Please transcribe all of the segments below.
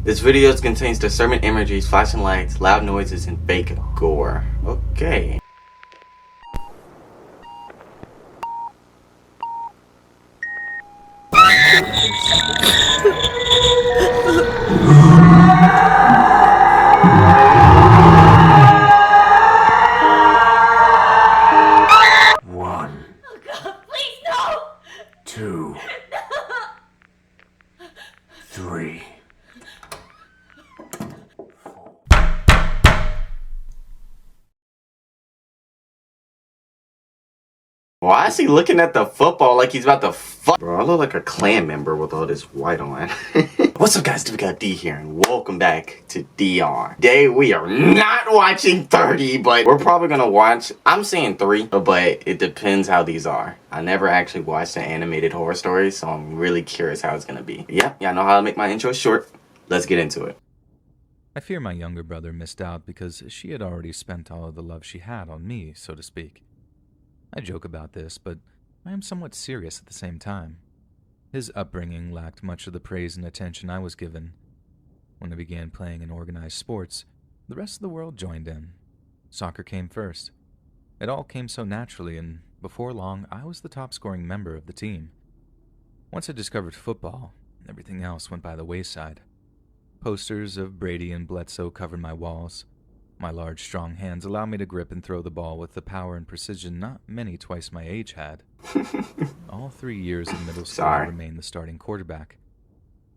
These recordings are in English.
This video contains disturbing images, flashing lights, loud noises, and fake gore. Okay. One. Oh God, please no! 2, 3. Why is he looking at the football like he's about to fuck? Bro, I look like a clan member with all this white on. What's up, guys? DemiGodDee here, and welcome back to DR. Today, we are not watching 30, but we're probably gonna watch, I'm saying 3, but it depends how these are. I never actually watched an animated horror story, so I'm really curious how it's gonna be. Yep, y'all know how to make my intro short. Let's get into it. I fear my younger brother missed out because she had already spent all of the love she had on me, so to speak. I joke about this, but I am somewhat serious at the same time. His upbringing lacked much of the praise and attention I was given. When I began playing in organized sports, the rest of the world joined in. Soccer came first. It all came so naturally, and before long, I was the top-scoring member of the team. Once I discovered football, everything else went by the wayside. Posters of Brady and Bledsoe covered my walls. My large, strong hands allowed me to grip and throw the ball with the power and precision not many twice my age had. All 3 years in middle school, I remained the starting quarterback.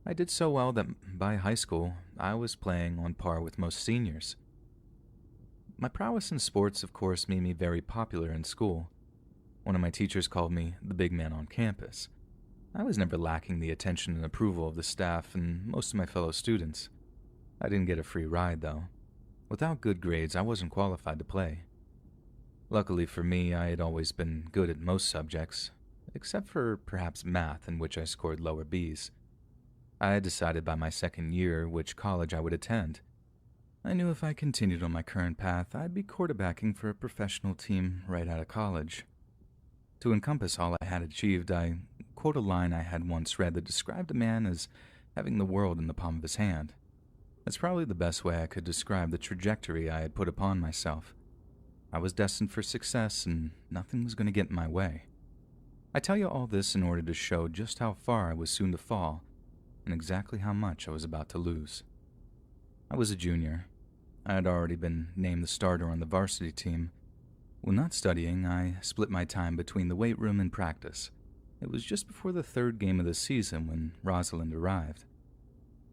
I did so well that by high school, I was playing on par with most seniors. My prowess in sports, of course, made me very popular in school. One of my teachers called me the big man on campus. I was never lacking the attention and approval of the staff and most of my fellow students. I didn't get a free ride, though. Without good grades, I wasn't qualified to play. Luckily for me, I had always been good at most subjects, except for perhaps math, in which I scored lower B's. I had decided by my second year which college I would attend. I knew if I continued on my current path, I'd be quarterbacking for a professional team right out of college. To encompass all I had achieved, I quote a line I had once read that described a man as having the world in the palm of his hand. That's probably the best way I could describe the trajectory I had put upon myself. I was destined for success, and nothing was going to get in my way. I tell you all this in order to show just how far I was soon to fall, and exactly how much I was about to lose. I was a junior. I had already been named the starter on the varsity team. When not studying, I split my time between the weight room and practice. It was just before the third game of the season when Rosalind arrived.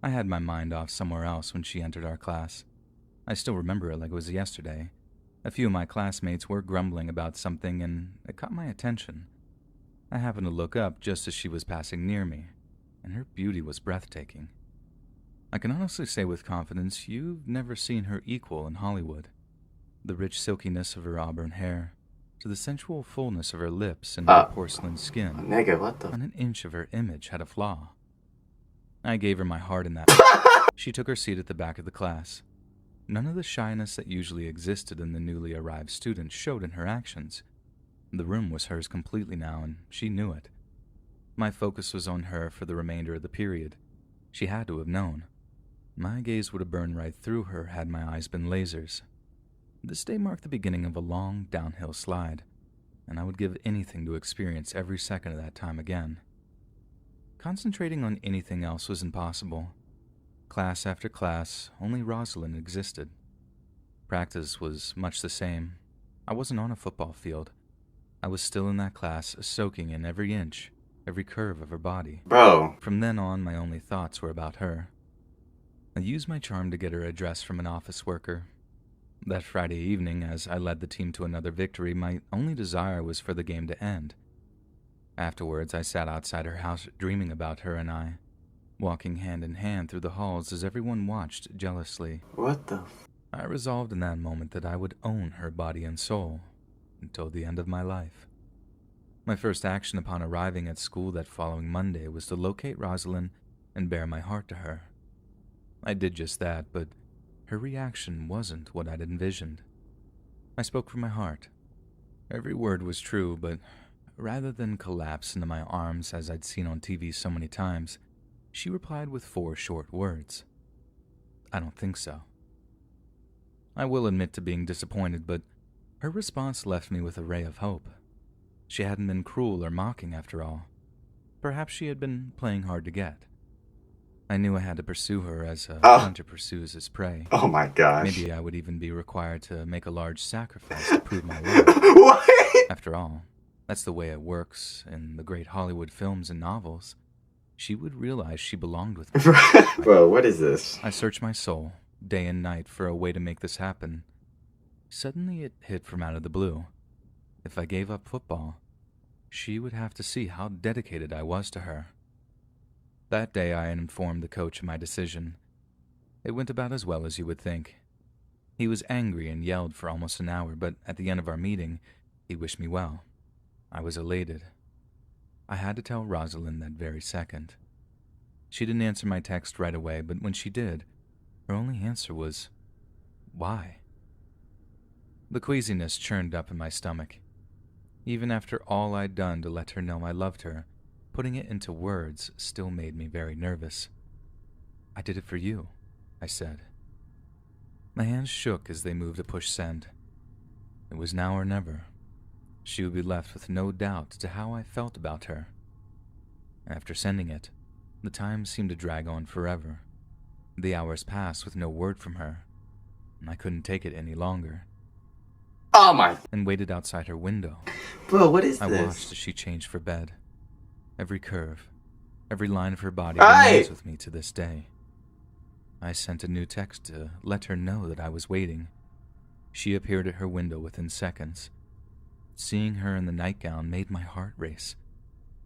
I had my mind off somewhere else when she entered our class. I still remember it like it was yesterday. A few of my classmates were grumbling about something, and it caught my attention. I happened to look up just as she was passing near me, and her beauty was breathtaking. I can honestly say with confidence you've never seen her equal in Hollywood. The rich silkiness of her auburn hair, to the sensual fullness of her lips and her porcelain skin, Nigga, what the? not an inch of her image had a flaw. I gave her my heart in that. She took her seat at the back of the class. None of the shyness that usually existed in the newly arrived students showed in her actions. The room was hers completely now, and she knew it. My focus was on her for the remainder of the period. She had to have known. My gaze would have burned right through her had my eyes been lasers. This day marked the beginning of a long downhill slide, and I would give anything to experience every second of that time again. Concentrating on anything else was impossible. Class after class, only Rosalind existed. Practice was much the same. I wasn't on a football field. I was still in that class, soaking in every inch, every curve of her body. Bro. From then on, my only thoughts were about her. I used my charm to get her address from an office worker. That Friday evening, as I led the team to another victory, my only desire was for the game to end. Afterwards, I sat outside her house dreaming about her and I, walking hand in hand through the halls as everyone watched jealously. What the? I resolved in that moment that I would own her body and soul until the end of my life. My first action upon arriving at school that following Monday was to locate Rosalind and bare my heart to her. I did just that, but her reaction wasn't what I'd envisioned. I spoke from my heart. Every word was true, but rather than collapse into my arms as I'd seen on TV so many times, she replied with 4 short words. I don't think so. I will admit to being disappointed, but her response left me with a ray of hope. She hadn't been cruel or mocking after all. Perhaps she had been playing hard to get. I knew I had to pursue her as a hunter pursues his prey. Oh my gosh. Maybe I would even be required to make a large sacrifice to prove my love. What? After all, that's the way it works in the great Hollywood films and novels. She would realize she belonged with me. Bro, what is this? I searched my soul, day and night, for a way to make this happen. Suddenly it hit from out of the blue. If I gave up football, she would have to see how dedicated I was to her. That day I informed the coach of my decision. It went about as well as you would think. He was angry and yelled for almost an hour, but at the end of our meeting, he wished me well. I was elated. I had to tell Rosalind that very second. She didn't answer my text right away, but when she did, her only answer was, "Why?" The queasiness churned up in my stomach. Even after all I'd done to let her know I loved her, putting it into words still made me very nervous. "I did it for you," I said. My hands shook as they moved to push send. It was now or never. She would be left with no doubt as to how I felt about her. After sending it, the time seemed to drag on forever. The hours passed with no word from her, and I couldn't take it any longer. Oh my. And waited outside her window. Bro, what is I this? watched as she changed for bed. Every curve, every line of her body Hey! remains with me to this day. I sent a new text to let her know that I was waiting. She appeared at her window within seconds. Seeing her in the nightgown made my heart race,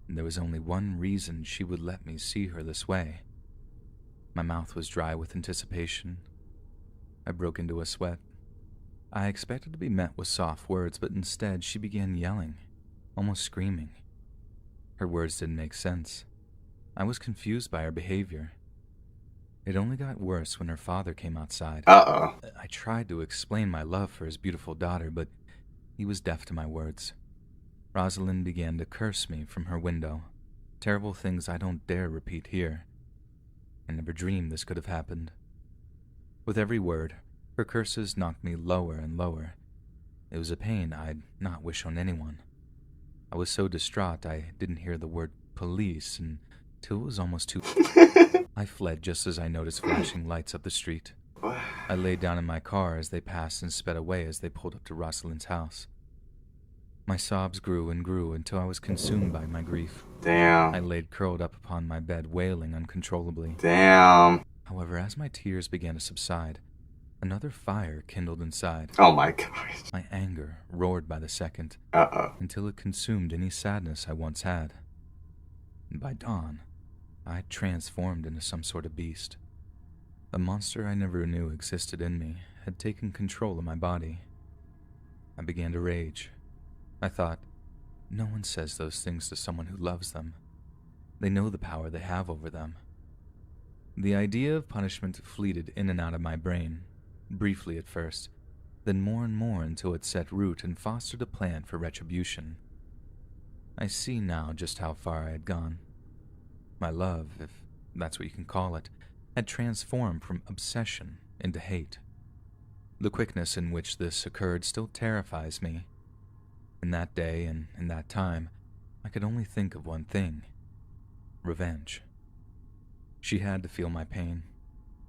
and there was only one reason she would let me see her this way. My mouth was dry with anticipation. I broke into a sweat. I expected to be met with soft words, but instead she began yelling, almost screaming. Her words didn't make sense. I was confused by her behavior. It only got worse when her father came outside. Uh-oh. I tried to explain my love for his beautiful daughter, but he was deaf to my words. Rosalind began to curse me from her window, terrible things I don't dare repeat here. I never dreamed this could have happened. With every word, her curses knocked me lower and lower. It was a pain I'd not wish on anyone. I was so distraught I didn't hear the word police until it was almost too... I fled just as I noticed flashing lights up the street. I lay down in my car as they passed and sped away as they pulled up to Rosalind's house. My sobs grew and grew until I was consumed by my grief. Damn. I laid curled up upon my bed, wailing uncontrollably. Damn. However, as my tears began to subside, another fire kindled inside. Oh my gosh. My anger roared by the second, until it consumed any sadness I once had. By dawn, I had transformed into some sort of beast. A monster I never knew existed in me had taken control of my body. I began to rage. I thought, no one says those things to someone who loves them. They know the power they have over them. The idea of punishment fleeted in and out of my brain, briefly at first, then more and more until it set root and fostered a plan for retribution. I see now just how far I had gone. My love, if that's what you can call it, had transformed from obsession into hate. The quickness in which this occurred still terrifies me. In that day and in that time, I could only think of one thing: revenge. She had to feel my pain.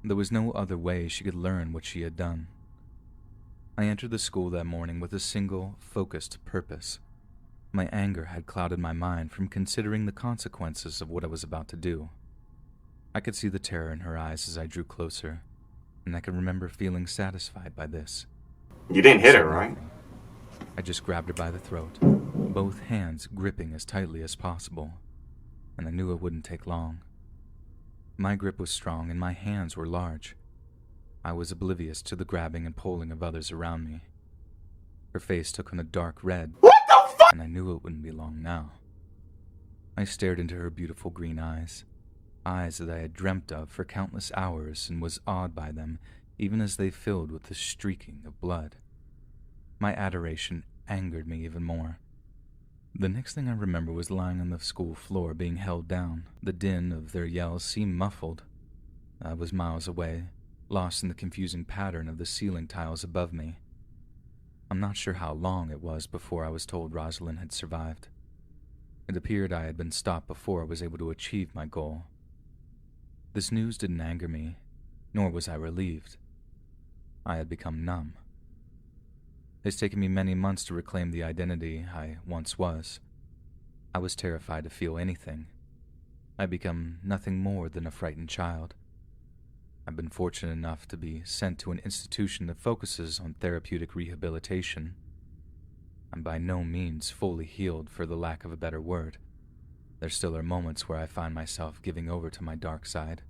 There was no other way she could learn what she had done. I entered the school that morning with a single, focused purpose. My anger had clouded my mind from considering the consequences of what I was about to do. I could see the terror in her eyes as I drew closer, and I could remember feeling satisfied by this. You didn't hit her, right? I just grabbed her by the throat, both hands gripping as tightly as possible, and I knew it wouldn't take long. My grip was strong and my hands were large. I was oblivious to the grabbing and pulling of others around me. Her face took on a dark red. What the fuck? And I knew it wouldn't be long now. I stared into her beautiful green eyes that I had dreamt of for countless hours, and was awed by them, even as they filled with the streaking of blood. My adoration angered me even more. The next thing I remember was lying on the school floor being held down. The din of their yells seemed muffled. I was miles away, lost in the confusing pattern of the ceiling tiles above me. I'm not sure how long it was before I was told Rosalind had survived. It appeared I had been stopped before I was able to achieve my goal. This news didn't anger me, nor was I relieved. I had become numb. It's taken me many months to reclaim the identity I once was. I was terrified to feel anything. I'd become nothing more than a frightened child. I've been fortunate enough to be sent to an institution that focuses on therapeutic rehabilitation. I'm by no means fully healed, for the lack of a better word. There still are moments where I find myself giving over to my dark side.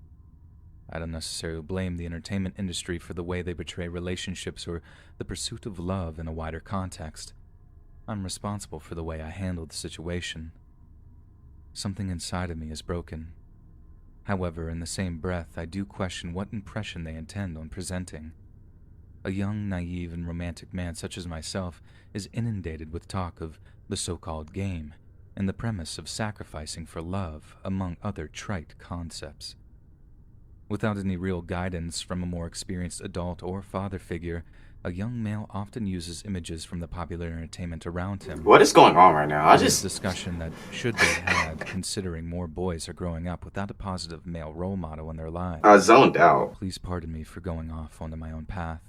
I don't necessarily blame the entertainment industry for the way they portray relationships or the pursuit of love in a wider context. I'm responsible for the way I handle the situation. Something inside of me is broken. However, in the same breath, I do question what impression they intend on presenting. A young, naive, and romantic man such as myself is inundated with talk of the so-called game and the premise of sacrificing for love, among other trite concepts. Without any real guidance from a more experienced adult or father figure, a young male often uses images from the popular entertainment around him. What is going on right now? This discussion that should be had, considering more boys are growing up without a positive male role model in their lives. I zoned out. Please pardon me for going off onto my own path.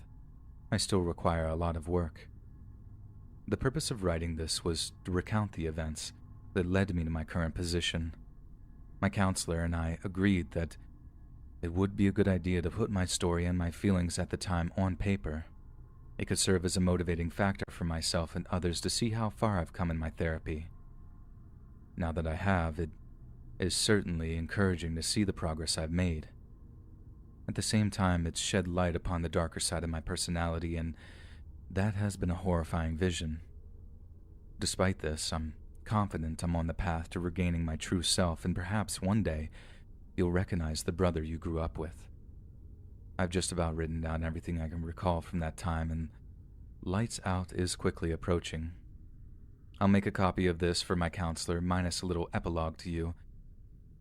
I still require a lot of work. The purpose of writing this was to recount the events that led me to my current position. My counselor and I agreed that it would be a good idea to put my story and my feelings at the time on paper. It could serve as a motivating factor for myself and others to see how far I've come in my therapy. Now that I have, it is certainly encouraging to see the progress I've made. At the same time, it's shed light upon the darker side of my personality, and that has been a horrifying vision. Despite this, I'm confident I'm on the path to regaining my true self, and perhaps one day you'll recognize the brother you grew up with. I've just about written down everything I can recall from that time, and lights out is quickly approaching. I'll make a copy of this for my counselor, minus a little epilogue to you.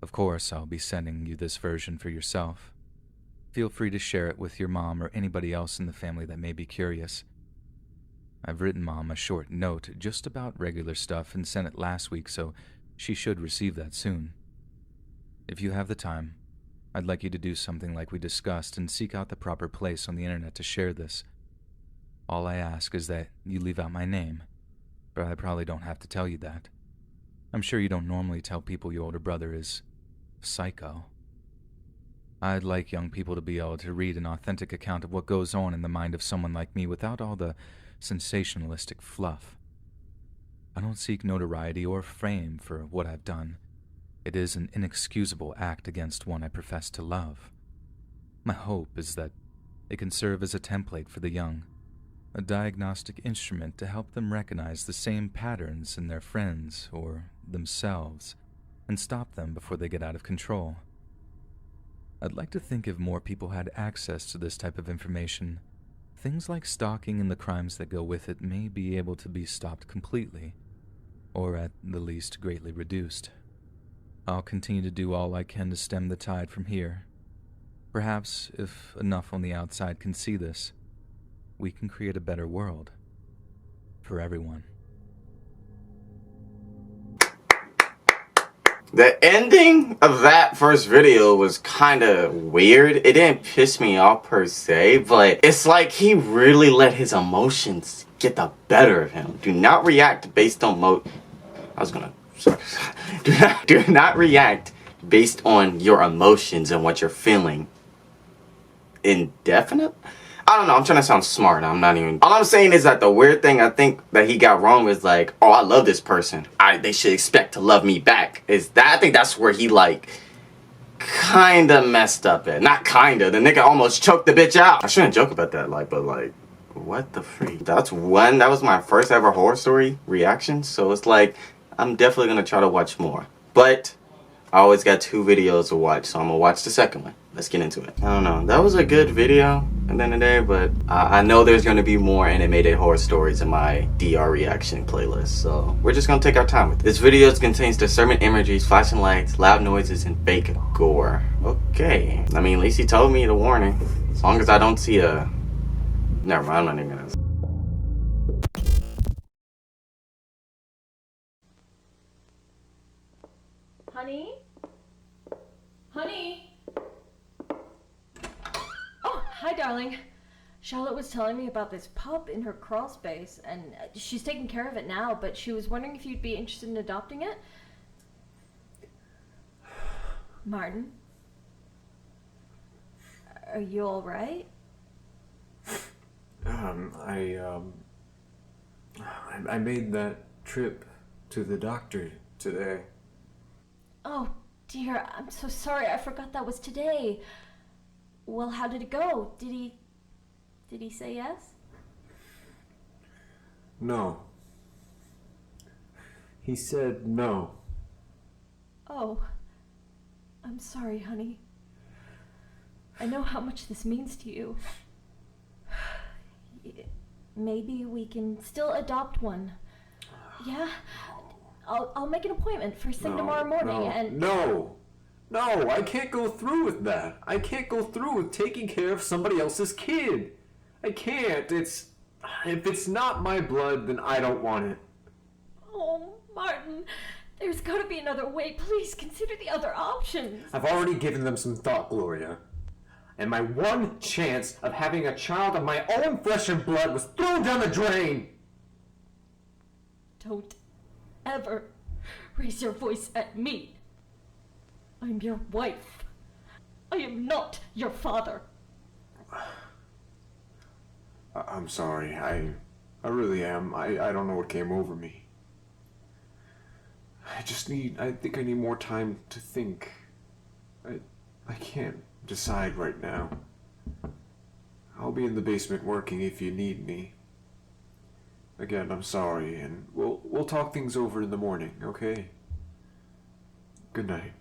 Of course, I'll be sending you this version for yourself. Feel free to share it with your mom or anybody else in the family that may be curious. I've written Mom a short note just about regular stuff and sent it last week, so she should receive that soon. If you have the time, I'd like you to do something like we discussed and seek out the proper place on the internet to share this. All I ask is that you leave out my name, but I probably don't have to tell you that. I'm sure you don't normally tell people your older brother is psycho. I'd like young people to be able to read an authentic account of what goes on in the mind of someone like me without all the sensationalistic fluff. I don't seek notoriety or fame for what I've done. It is an inexcusable act against one I profess to love. My hope is that it can serve as a template for the young, a diagnostic instrument to help them recognize the same patterns in their friends or themselves and stop them before they get out of control. I'd like to think if more people had access to this type of information, things like stalking and the crimes that go with it may be able to be stopped completely, or at the least greatly reduced. I'll continue to do all I can to stem the tide from here. Perhaps, if enough on the outside can see this, we can create a better world for everyone. The ending of that first video was kind of weird. It didn't piss me off per se, but it's like he really let his emotions get the better of him. Do not react based on do not react based on your emotions and what you're feeling. Indefinite? I don't know, I'm trying to sound smart. I'm not even... All I'm saying is that the weird thing I think that he got wrong was like, oh, I love this person. They should expect to love me back. Is that... I think that's where he like kinda messed up at. Not kinda. The nigga almost choked the bitch out. I shouldn't joke about that, like, but like, what the freak? That was my first ever horror story reaction. So it's like, I'm definitely gonna try to watch more. But I always got 2 videos to watch, so I'm gonna watch the second one. Let's get into it. I don't know. That was a good video at the end of the day, but I know there's going to be more animated horror stories in my DR reaction playlist, so we're just going to take our time with it. This video contains disturbing images, flashing lights, loud noises, and fake gore. Okay. I mean, at least he told me the warning. As long as I don't see a... Never mind, I'm not even gonna... Honey? Honey? Oh, hi, darling. Charlotte was telling me about this pup in her crawl space, and she's taking care of it now, but she was wondering if you'd be interested in adopting it. Martin? Are you alright? I made that trip to the doctor today. Oh, dear, I'm so sorry. I forgot that was today. Well, how did it go? Did he say yes? No. He said no. Oh, I'm sorry, honey. I know how much this means to you. Maybe we can still adopt one. Yeah? I'll make an appointment first thing tomorrow morning and... No, I can't go through with that. I can't go through with taking care of somebody else's kid. I can't. If it's not my blood, then I don't want it. Oh, Martin, there's gotta be another way. Please consider the other options. I've already given them some thought, Gloria. And my one chance of having a child of my own flesh and blood was thrown down the drain. Don't ever raise your voice at me. I'm your wife. I am not your father. I'm sorry. I really am. I don't know what came over me. I think I need more time to think. I can't decide right now. I'll be in the basement working if you need me. Again, I'm sorry, and we'll talk things over in the morning, okay? Good night.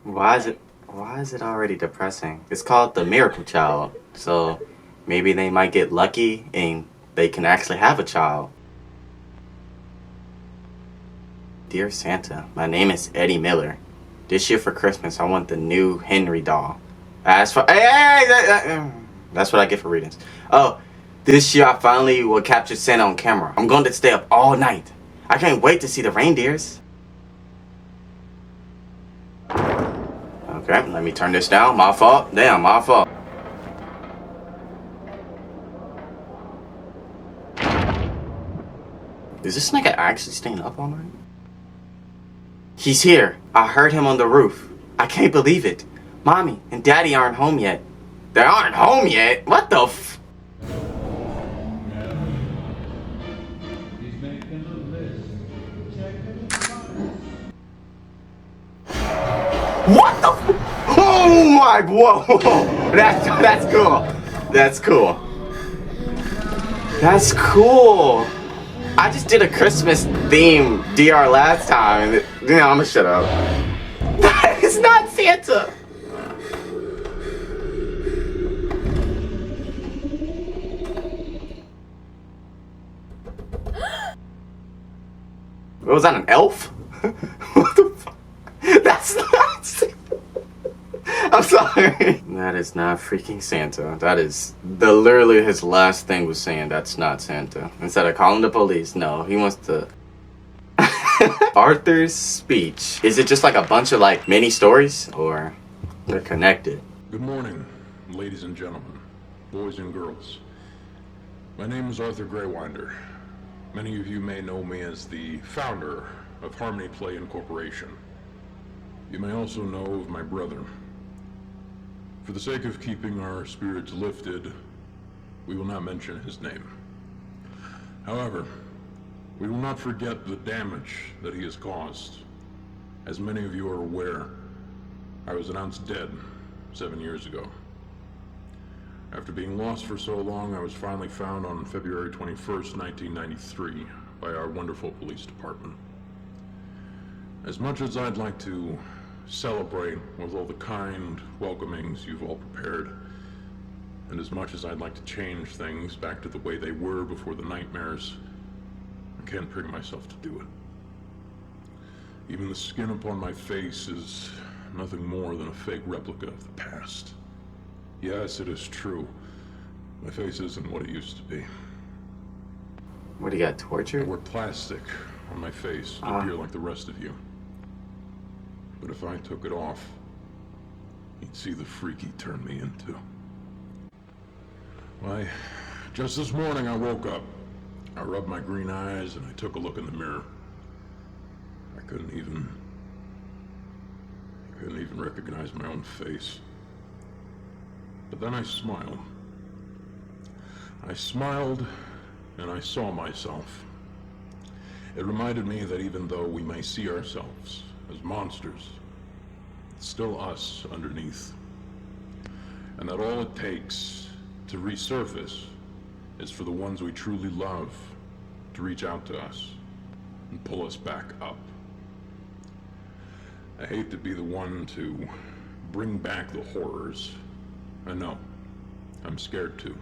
Why is it already depressing? It's called the miracle child. So maybe they might get lucky and they can actually have a child. Dear Santa, my name is Eddie Miller. This year for Christmas, I want the new Henry doll. As for that's what I get for readings. Oh, this year I finally will capture Santa on camera. I'm going to stay up all night. I can't wait to see the reindeers. Okay, let me turn this down. My fault. Damn, my fault. Is this nigga actually staying up all night? He's here. I heard him on the roof. I can't believe it. Mommy and Daddy aren't home yet. They aren't home yet? What the f... What the f... Oh my... Whoa. That's cool. That's cool. That's cool. I just did a Christmas theme DR last time. And I'm gonna shut up. That is not Santa. Was that an elf? What the fuck? That's not Santa. I'm sorry. That is not freaking Santa. That is literally his last thing was saying that's not Santa. Instead of calling the police, no, he wants to... Arthur's speech. Is it just like a bunch of like mini stories or they're connected? Good morning, ladies and gentlemen, boys and girls. My name is Arthur Graywinder. Many of you may know me as the founder of Harmony Play Incorporation. You may also know of my brother. For the sake of keeping our spirits lifted, we will not mention his name. However, we will not forget the damage that he has caused. As many of you are aware, I was announced dead 7 years ago. After being lost for so long, I was finally found on February 21st, 1993 by our wonderful police department. As much as I'd like to celebrate with all the kind welcomings you've all prepared, and as much as I'd like to change things back to the way they were before the nightmares, I can't bring myself to do it. Even the skin upon my face is nothing more than a fake replica of the past. Yes, it is true. My face isn't what it used to be. What, he got I tortured? wear plastic on my face to appear like the rest of you. But if I took it off, you'd see the freak he turned me into. Why, just this morning I woke up. I rubbed my green eyes and I took a look in the mirror. I couldn't even recognize my own face. But then I smiled. I smiled and I saw myself. It reminded me that even though we may see ourselves as monsters, it's still us underneath. And that all it takes to resurface is for the ones we truly love to reach out to us and pull us back up. I hate to be the one to bring back the horrors. I know, I'm scared too.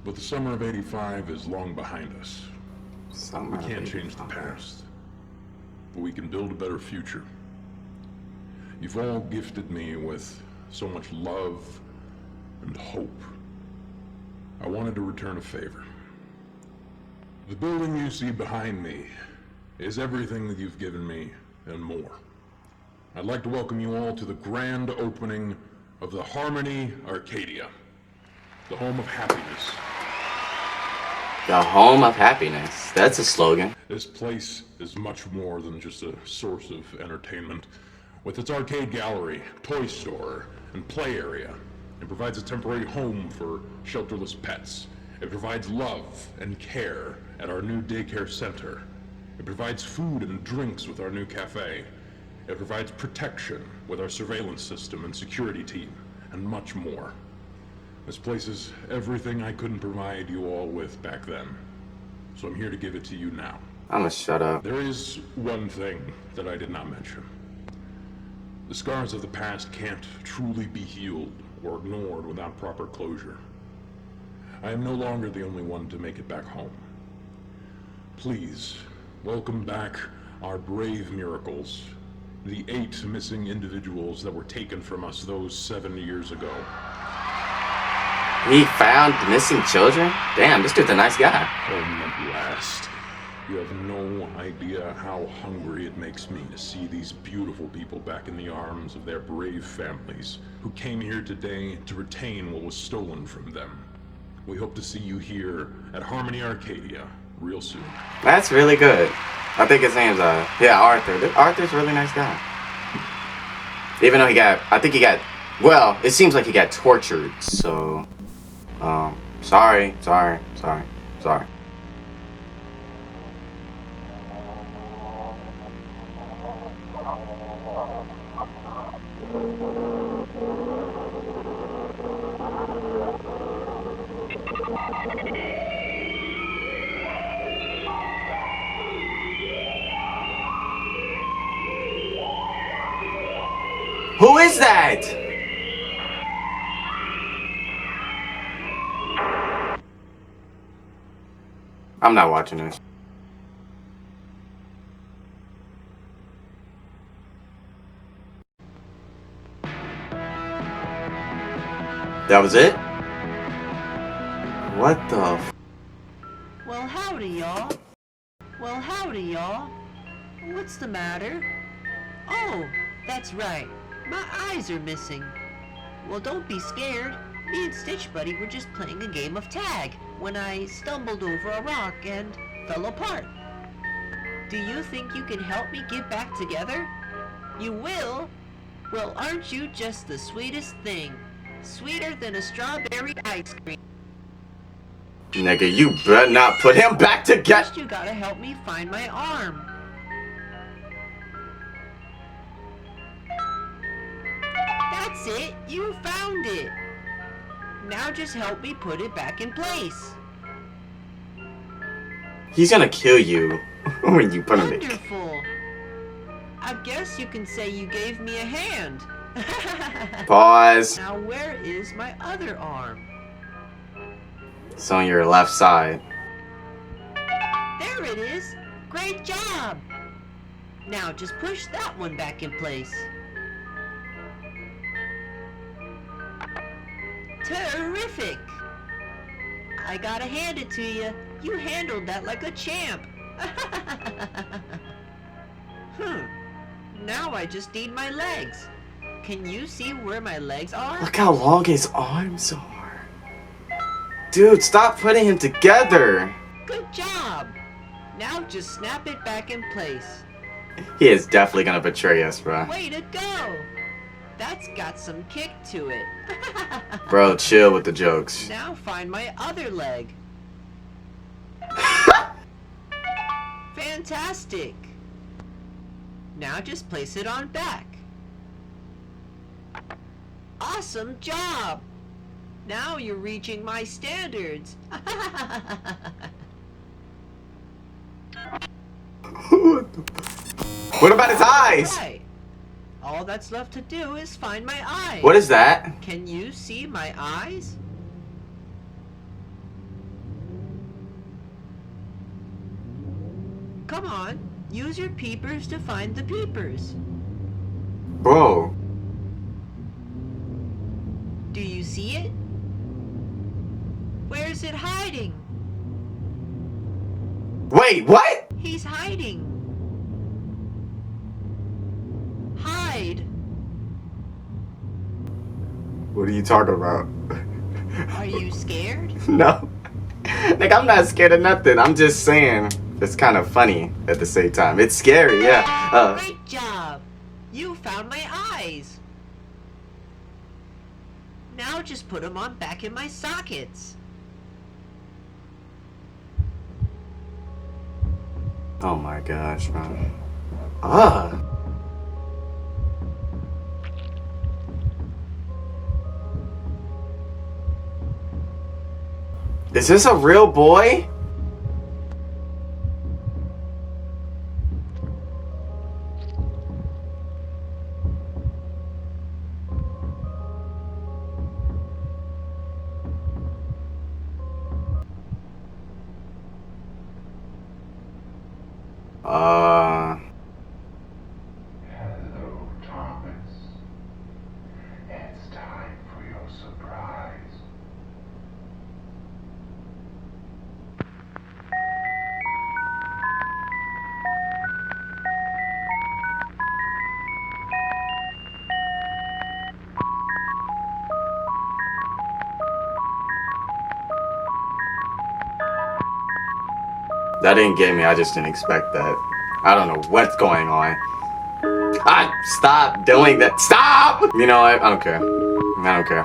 But the summer of '85 is long behind us. We can't change the past, but we can build a better future. You've all gifted me with so much love and hope. I wanted to return a favor. The building you see behind me is everything that you've given me and more. I'd like to welcome you all to the grand opening of the Harmony Arcadia, the home of happiness. The home of happiness. That's a slogan. This place is much more than just a source of entertainment. With its arcade gallery, toy store, and play area, it provides a temporary home for shelterless pets. It provides love and care at our new daycare center. It provides food and drinks with our new cafe. It provides protection with our surveillance system and security team, and much more. This place is everything I couldn't provide you all with back then. So I'm here to give it to you now. I'ma shut up. There is one thing that I did not mention. The scars of the past can't truly be healed or ignored without proper closure. I am no longer the only one to make it back home. Please, welcome back our brave miracles, the 8 missing individuals that were taken from us those 7 years ago. He found missing children? Damn, this dude's a nice guy. Home at last. You have no idea how hungry it makes me to see these beautiful people back in the arms of their brave families who came here today to retain what was stolen from them. We hope to see you here at Harmony Arcadia real soon. That's really good. I think his name's, Arthur. Arthur's a really nice guy. Even though well, it seems like he got tortured, so, sorry. Who is that? I'm not watching this. That was it? What the f- Well, howdy, y'all. What's the matter? Oh, that's right. My eyes are missing. Well, don't be scared. Me and Stitch Buddy were just playing a game of tag when I stumbled over a rock and fell apart. Do you think you can help me get back together? You will? Well, aren't you just the sweetest thing? Sweeter than a strawberry ice cream. Nigga, you better not put him back together. First, you gotta help me find my arm. That's it! You found it! Now just help me put it back in place. He's gonna kill you when you put him in. Wonderful! I guess you can say you gave me a hand. Pause. Now where is my other arm? It's on your left side. There it is! Great job! Now just push that one back in place. Terrific! I gotta hand it to you. You handled that like a champ. Now I just need my legs. Can you see where my legs are? Look how long his arms are. Dude, stop putting him together. Good job. Now just snap it back in place. He is definitely gonna betray us, bro. Way to go! That's got some kick to it. Bro, chill with the jokes. Now find my other leg. Fantastic! Now just place it on back. Awesome job! Now you're reaching my standards. What about his eyes? Right. All that's left to do is find my eyes. What is that? Can you see my eyes? Come on, use your peepers to find the peepers. Bro. Do you see it? Where's it hiding? Wait, what? He's hiding. Hide. What are you talking about? Are you scared? No. Like, I'm not scared of nothing. I'm just saying it's kind of funny at the same time. It's scary, yeah. Great job. You found my eyes. Now just put them on back in my sockets. Oh my gosh, man. Ah. Is this a real boy? Hello, Thomas. It's time for your surprise. That didn't get me. I just didn't expect that. I don't know what's going on. Stop doing that. Stop! You know what? I don't care. I don't care.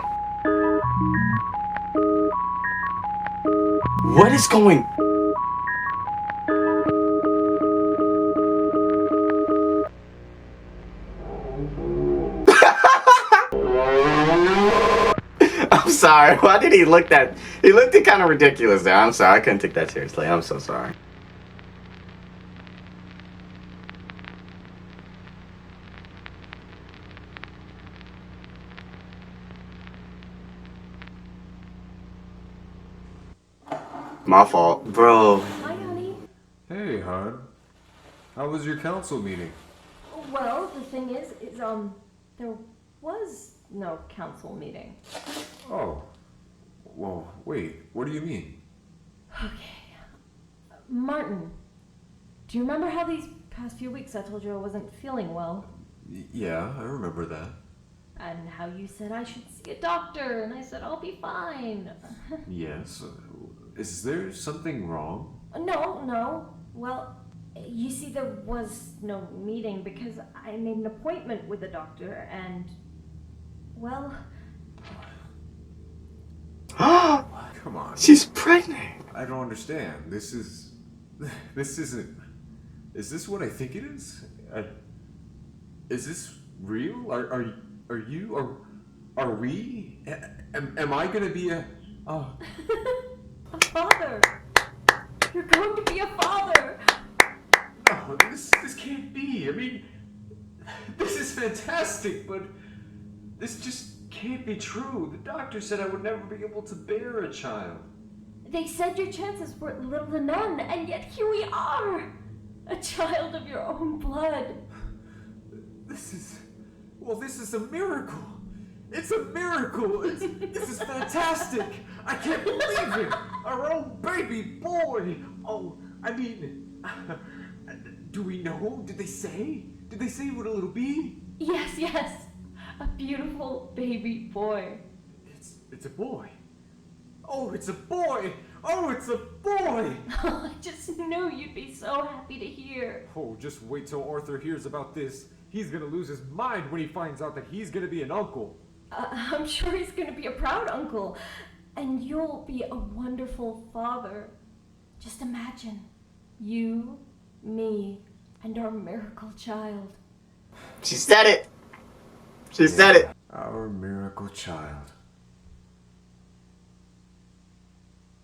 What is going... I'm sorry. Why did he look that... He looked kind of ridiculous there. I'm sorry. I couldn't take that seriously. I'm so sorry. My fault. Bro. Hi, honey. Hey, hon. How was your council meeting? Well, the thing is, there was no council meeting. Oh. Well, wait. What do you mean? Okay. Martin, do you remember how these past few weeks I told you I wasn't feeling well? Yeah, I remember that. And how you said I should see a doctor, and I said I'll be fine. Yes. Is there something wrong? No. Well, you see, there was no meeting because I made an appointment with the doctor, and, well... Come on. She's pregnant. I don't understand. This isn't... Is this what I think it is? Is this real? Are you... Are we? Am I gonna be a... A father! You're going to be a father! No, this can't be. I mean, this is fantastic, but this just can't be true. The doctor said I would never be able to bear a child. They said your chances were little to none, and yet here we are! A child of your own blood. This is a miracle. It's a miracle! This is fantastic! I can't believe it! Our own baby boy! Oh, I mean, do we know? Did they say? Did they say what it'll be? Yes, yes. A beautiful baby boy. It's a boy. Oh, it's a boy! Oh, it's a boy! I just knew you'd be so happy to hear. Oh, just wait till Arthur hears about this. He's gonna lose his mind when he finds out that he's gonna be an uncle. I'm sure he's gonna be a proud uncle. And you'll be a wonderful father. Just imagine. You, me, and our miracle child. She said it. She said it. Our miracle child.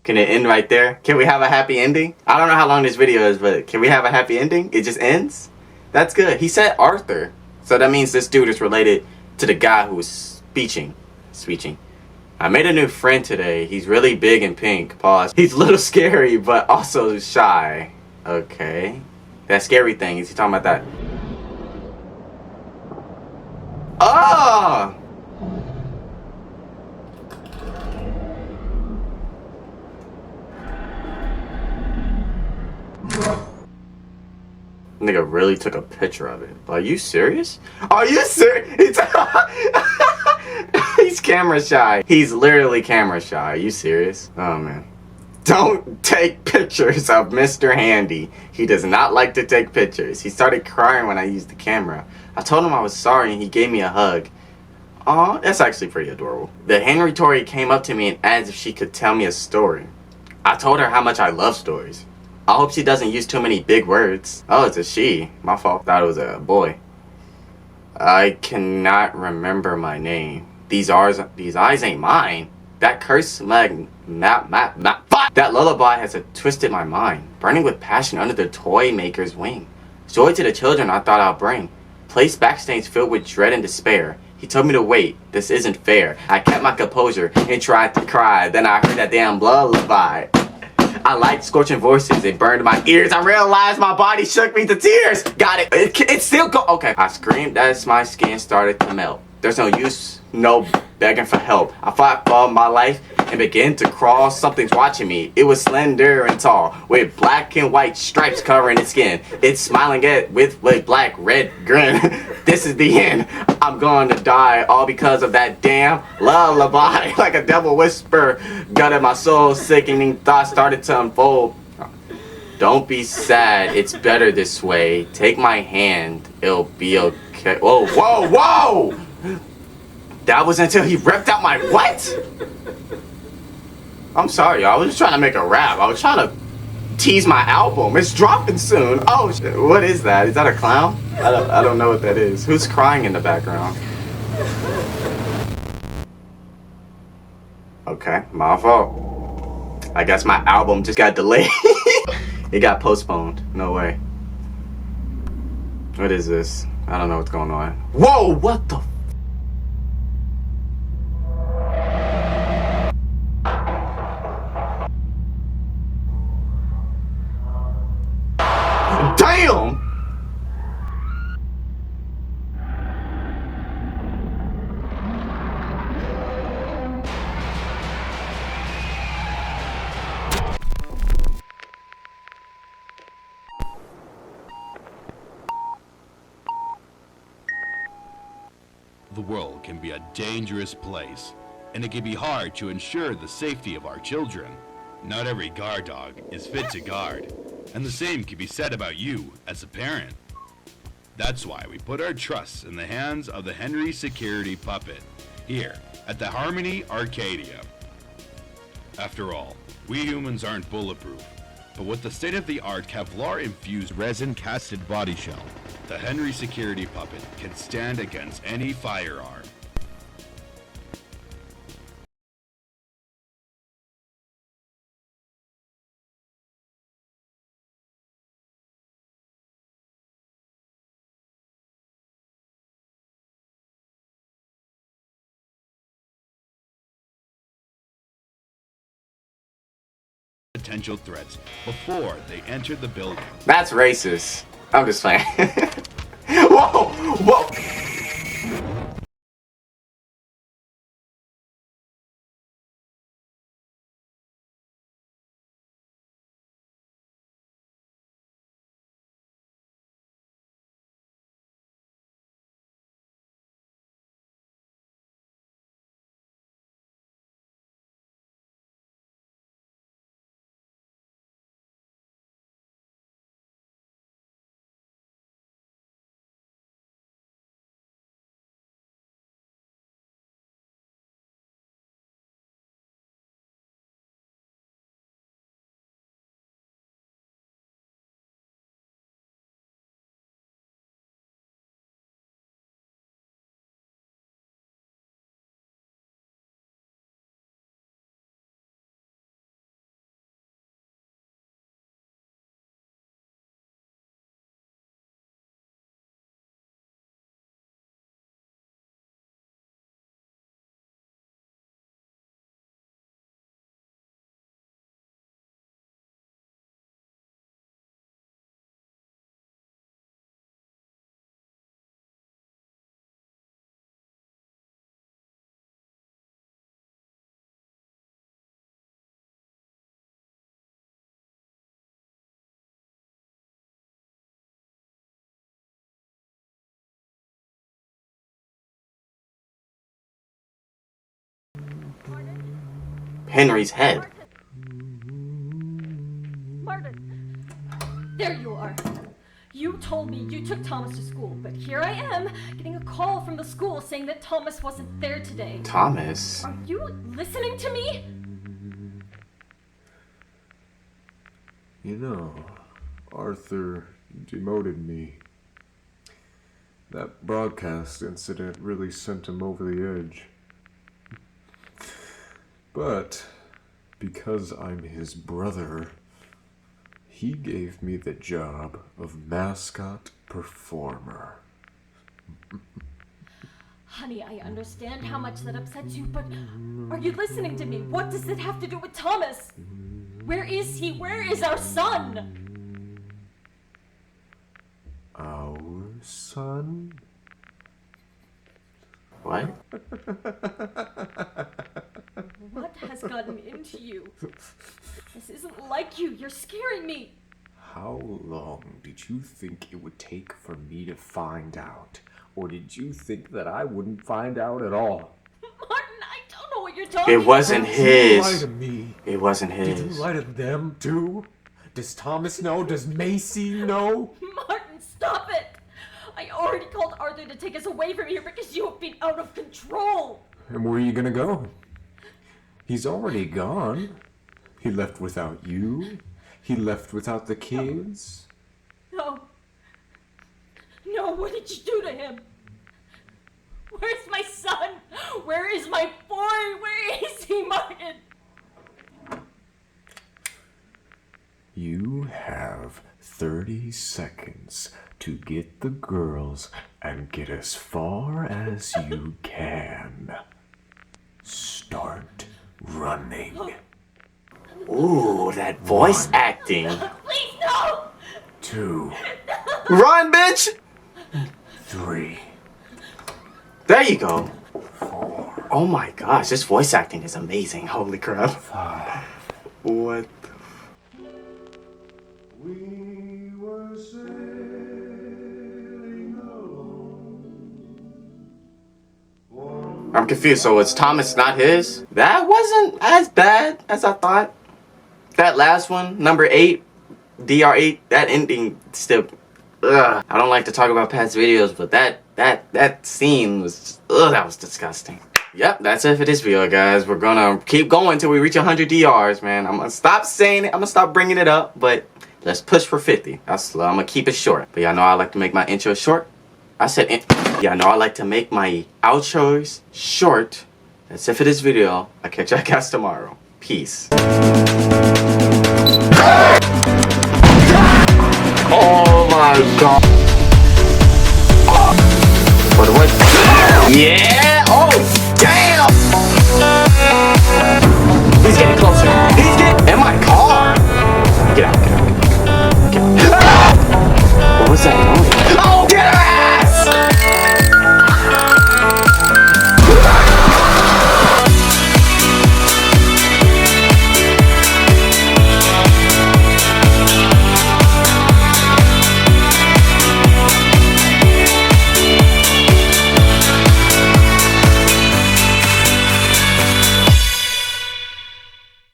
Can it end right there? Can we have a happy ending? I don't know how long this video is, but can we have a happy ending? It just ends? That's good. He said Arthur. So that means this dude is related to the guy who was speeching. I made a new friend today. He's really big and pink. Pause. He's a little scary, but also shy. Okay. That scary thing. Is he talking about that? Oh! Nigga really took a picture of it. Are you serious? Are you serious? He's camera shy. He's literally camera shy. Are you serious? Oh man. Don't take pictures of Mr. Handy. He does not like to take pictures. He started crying when I used the camera. I told him I was sorry and he gave me a hug. Aw, that's actually pretty adorable. The Henry Tory came up to me and asked if she could tell me a story. I told her how much I love stories. I hope she doesn't use too many big words. Oh, it's a she. My fault. Thought it was a boy. I cannot remember my name. These eyes ain't mine. That curse fuck. That lullaby has twisted my mind. Burning with passion under the toy maker's wing. Joy to the children I thought I'd bring. Place backstains filled with dread and despair. He told me to wait. This isn't fair. I kept my composure and tried to cry. Then I heard that damn lullaby. I liked scorching voices. It burned my ears. I realized my body shook me to tears. Got it. It's still go. Okay. I screamed as my skin started to melt. There's no use, no begging for help. I fought for my life and began to crawl. Something's watching me. It was slender and tall, with black and white stripes covering its skin. It's smiling with black, red grin. This is the end. I'm going to die, all because of that damn lullaby. Like a devil whisper gutted my soul. Sickening thoughts started to unfold. Don't be sad. It's better this way. Take my hand. It'll be okay. Whoa, whoa, whoa! That was until he ripped out my what? I'm sorry, y'all. I was just trying to make a rap. I was trying to tease my album. It's dropping soon. Oh shit. What is that? Is that a clown? I don't know what that is. Who's crying in the background? Okay, my fault. I guess my album just got delayed. It got postponed. No way. What is this? I don't know what's going on. Whoa, what the damn! The world can be a dangerous place, and it can be hard to ensure the safety of our children. Not every guard dog is fit to guard, and the same can be said about you as a parent. That's why we put our trust in the hands of the Henry Security Puppet, here at the Harmony Arcadia. After all, we humans aren't bulletproof, but with the state-of-the-art Kevlar-infused resin-casted body shell, the Henry Security Puppet can stand against any firearm. Potential threats before they enter the building. That's racist. I'm just playing. Whoa! Whoa! Henry's head. Martin! There you are. You told me you took Thomas to school, but here I am, getting a call from the school saying that Thomas wasn't there today. Thomas? Are you listening to me? You know, Arthur demoted me. That broadcast incident really sent him over the edge. But because I'm his brother, he gave me the job of mascot performer. Honey, I understand how much that upsets you, but are you listening to me? What does it have to do with Thomas? Where is he? Where is our son? Our son? What? What has gotten into you? This isn't like you. You're scaring me. How long did you think it would take for me to find out? Or did you think that I wouldn't find out at all? Martin, I don't know what you're talking It wasn't about. Did you lie his. to me? It wasn't Did you his. lie to them too? Does Thomas know? Does Macy know? Martin, stop it! I already called Arthur to take us away from here because you have been out of control. And where are you gonna go? He's already gone. He left without you. He left without the kids. No. No, what did you do to him? Where's my son? Where is my boy? Where is he, Martin? You have 30 seconds to get the girls and get as far as you can. Start running. Ooh, that voice acting. Please, no! 2, Run, bitch! 3, There you go. 4, Oh my gosh, this voice acting is amazing. Holy crap. 5. What? We were sailing alone. I'm confused. So it's Thomas not his? That wasn't as bad as I thought. That last one, number 8, DR8, that ending still. Ugh. I don't like to talk about past videos, but that scene was. Ugh, that was disgusting. Yep, that's it for this video, guys. We're gonna keep going until we reach 100 DRs, man. I'm gonna stop saying it. I'm gonna stop bringing it up, but let's push for 50. I'm gonna keep it short. But y'all know I like to make my intro short. I said, y'all know I like to make my outros short. That's it for this video. I'll catch y'all guys tomorrow. Peace. Oh my god. What? Yeah! Oh